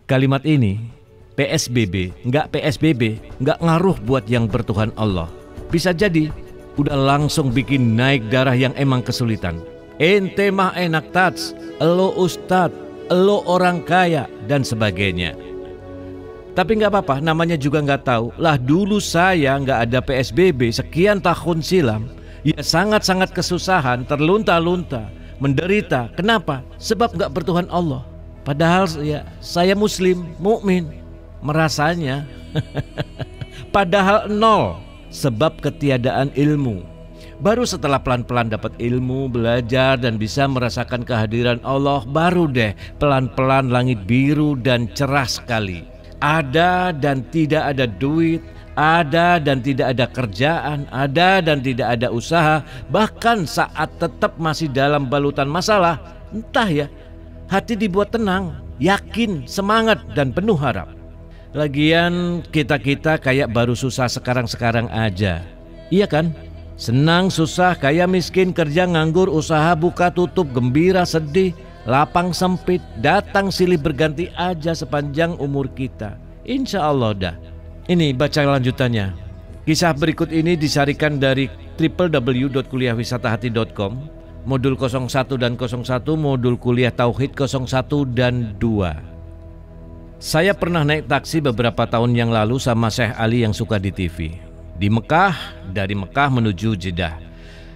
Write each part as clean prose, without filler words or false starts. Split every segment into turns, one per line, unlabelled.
Kalimat ini, PSBB, nggak PSBB, nggak ngaruh buat yang bertuhan Allah. Bisa jadi udah langsung bikin naik darah yang emang kesulitan. Ente mah enak tats, elo ustadz, elo orang kaya, dan sebagainya. Tapi nggak apa-apa, namanya juga nggak tahu. Lah dulu saya nggak ada PSBB sekian tahun silam, ya sangat-sangat kesusahan, terlunta-lunta, menderita. Kenapa? Sebab nggak bertuhan Allah. Padahal ya saya muslim, mukmin, merasanya. Padahal nol, sebab ketiadaan ilmu. Baru setelah pelan-pelan dapat ilmu, belajar dan bisa merasakan kehadiran Allah, baru deh pelan-pelan langit biru dan cerah sekali. Ada dan tidak ada duit, ada dan tidak ada kerjaan, ada dan tidak ada usaha. Bahkan saat tetap masih dalam balutan masalah, entah ya, hati dibuat tenang, yakin, semangat, dan penuh harap. Lagian kita-kita kayak baru susah sekarang-sekarang aja. Iya kan? Senang, susah, kaya, miskin, kerja, nganggur, usaha, buka, tutup, gembira, sedih, lapang, sempit, datang silih berganti aja sepanjang umur kita. Insya Allah dah. Ini baca lanjutannya. Kisah berikut ini disarikan dari www.kuliahwisatahati.com, modul 01 dan 01, modul kuliah Tauhid 01 dan 2. Saya pernah naik taksi beberapa tahun yang lalu sama Syekh Ali yang suka di TV. Di Mekah, dari Mekah menuju Jeddah.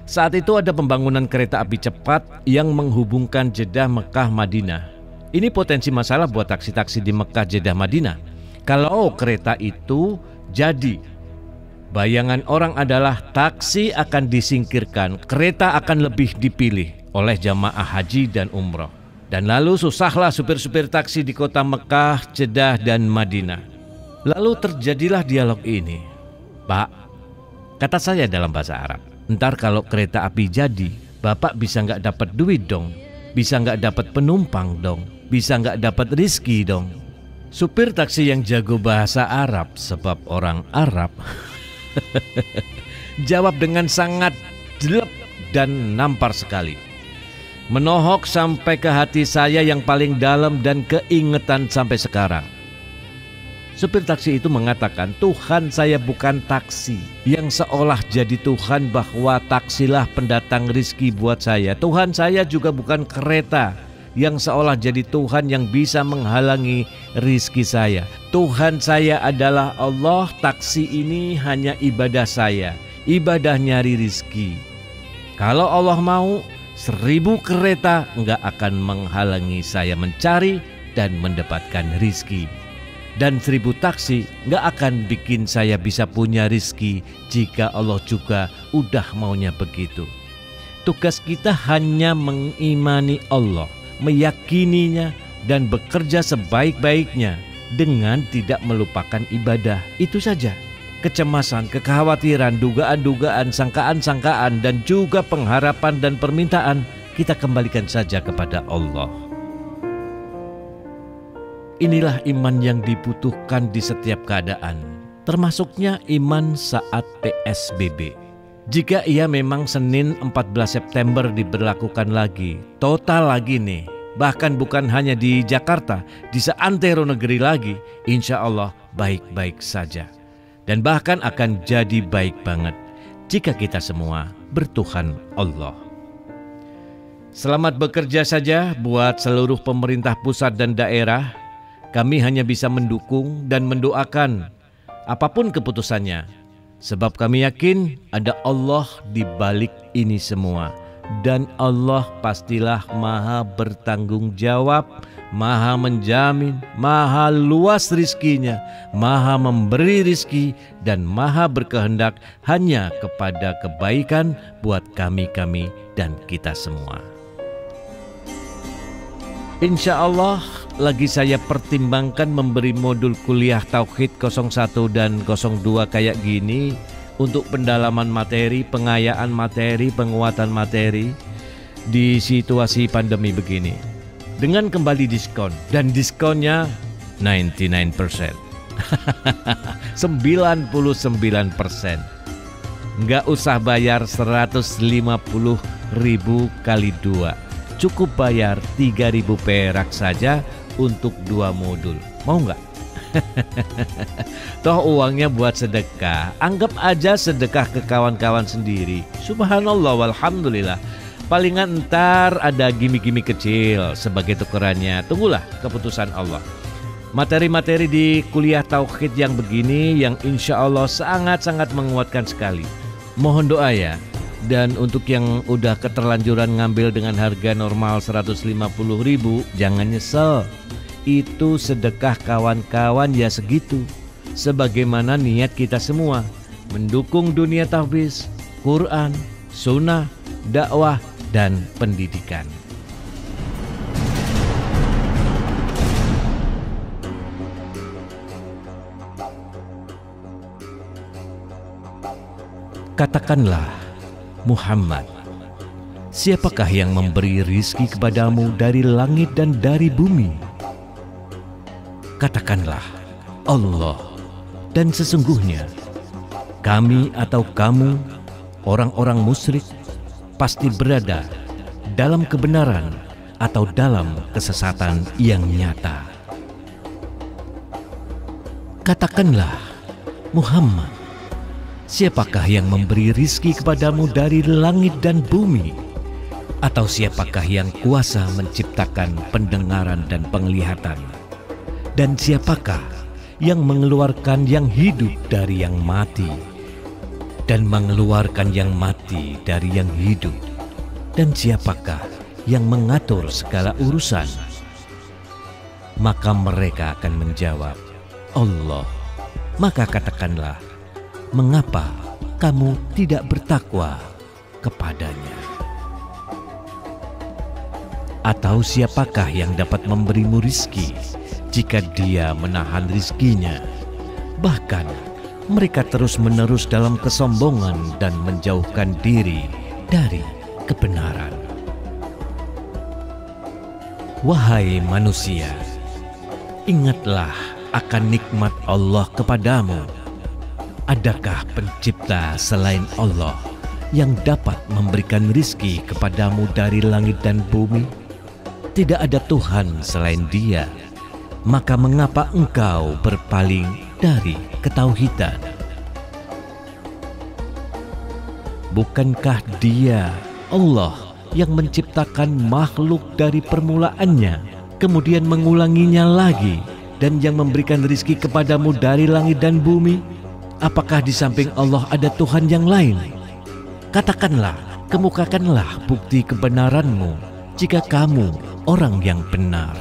Saat itu ada pembangunan kereta api cepat yang menghubungkan Jeddah, Mekah, Madinah. Ini potensi masalah buat taksi-taksi di Mekah, Jeddah, Madinah. Kalau kereta itu jadi, bayangan orang adalah taksi akan disingkirkan, kereta akan lebih dipilih oleh jamaah haji dan umroh. Dan lalu susahlah supir-supir taksi di kota Mekah, Jeddah, dan Madinah. Lalu terjadilah dialog ini. Pak, kata saya dalam bahasa Arab, ntar kalau kereta api jadi, Bapak bisa nggak dapat duit dong, bisa nggak dapat penumpang dong, bisa nggak dapat rizki dong. Supir taksi yang jago bahasa Arab, sebab orang Arab, jawab dengan sangat jelek dan nampar sekali. Menohok sampai ke hati saya yang paling dalam dan keingetan sampai sekarang. Supir taksi itu mengatakan, Tuhan saya bukan taksi yang seolah jadi Tuhan bahwa taksilah pendatang rizki buat saya. Tuhan saya juga bukan kereta yang seolah jadi Tuhan yang bisa menghalangi rizki saya. Tuhan saya adalah Allah, taksi ini hanya ibadah saya, ibadah nyari rizki. Kalau Allah mau, 1000 kereta nggak akan menghalangi saya mencari dan mendapatkan rizki. Dan 1000 taksi nggak akan bikin saya bisa punya rizki jika Allah juga udah maunya begitu. Tugas kita hanya mengimani Allah, meyakininya, dan bekerja sebaik-baiknya dengan tidak melupakan ibadah. Itu saja. Kecemasan, kekhawatiran, dugaan-dugaan, sangkaan-sangkaan, dan juga pengharapan dan permintaan kita kembalikan saja kepada Allah. Inilah iman yang dibutuhkan di setiap keadaan, termasuknya iman saat PSBB. Jika ia memang Senin 14 September diberlakukan lagi, total lagi nih, bahkan bukan hanya di Jakarta, di seantero negeri lagi, insya Allah baik-baik saja. Dan bahkan akan jadi baik banget jika kita semua bertuhan Allah. Selamat bekerja saja buat seluruh pemerintah pusat dan daerah. Kami hanya bisa mendukung dan mendoakan apapun keputusannya. Sebab kami yakin ada Allah di balik ini semua. Dan Allah pastilah maha bertanggung jawab, maha menjamin, maha luas rizkinya, maha memberi rizki, dan maha berkehendak hanya kepada kebaikan buat kami-kami dan kita semua. Insya Allah lagi saya pertimbangkan memberi modul kuliah Tauhid 01 dan 02 kayak gini untuk pendalaman materi, pengayaan materi, penguatan materi di situasi pandemi begini. Dengan kembali diskon, dan diskonnya 99%. 99%. Nggak usah bayar 150.000 kali 2. Cukup bayar 3.000 perak saja untuk 2 modul. Mau nggak? Toh uangnya buat sedekah. Anggap aja sedekah ke kawan-kawan sendiri. Subhanallah walhamdulillah. Palingan ntar ada gimmick-gimmick kecil sebagai tukerannya. Tunggulah keputusan Allah. Materi-materi di kuliah tauhid yang begini yang insya Allah sangat-sangat menguatkan sekali. Mohon doa ya. Dan untuk yang udah keterlanjuran ngambil dengan harga normal 150.000, jangan nyesel. Itu sedekah kawan-kawan ya segitu. Sebagaimana niat kita semua mendukung dunia tahfiz, Quran, sunnah, dakwah, dan pendidikan. Katakanlah, Muhammad, siapakah yang memberi rizki kepadamu dari langit dan dari bumi? Katakanlah, Allah. Dan sesungguhnya kami atau kamu, orang-orang musyrik, pasti berada dalam kebenaran atau dalam kesesatan yang nyata. Katakanlah, Muhammad, siapakah yang memberi rizki kepadamu dari langit dan bumi? Atau siapakah yang kuasa menciptakan pendengaran dan penglihatan? Dan siapakah yang mengeluarkan yang hidup dari yang mati? Dan mengeluarkan yang mati dari yang hidup? Dan siapakah yang mengatur segala urusan? Maka mereka akan menjawab, Allah. Maka katakanlah, mengapa kamu tidak bertakwa kepadanya? Atau siapakah yang dapat memberimu rizki jika dia menahan rizkinya? Bahkan mereka terus-menerus dalam kesombongan dan menjauhkan diri dari kebenaran. Wahai manusia, ingatlah akan nikmat Allah kepadamu. Adakah pencipta selain Allah yang dapat memberikan rizki kepadamu dari langit dan bumi? Tidak ada Tuhan selain Dia. Maka mengapa engkau berpaling dari ketauhidan? Bukankah Dia, Allah, yang menciptakan makhluk dari permulaannya, kemudian mengulanginya lagi, dan yang memberikan rizki kepadamu dari langit dan bumi? Apakah di samping Allah ada Tuhan yang lain? Katakanlah, kemukakanlah bukti kebenaranmu jika kamu orang yang benar.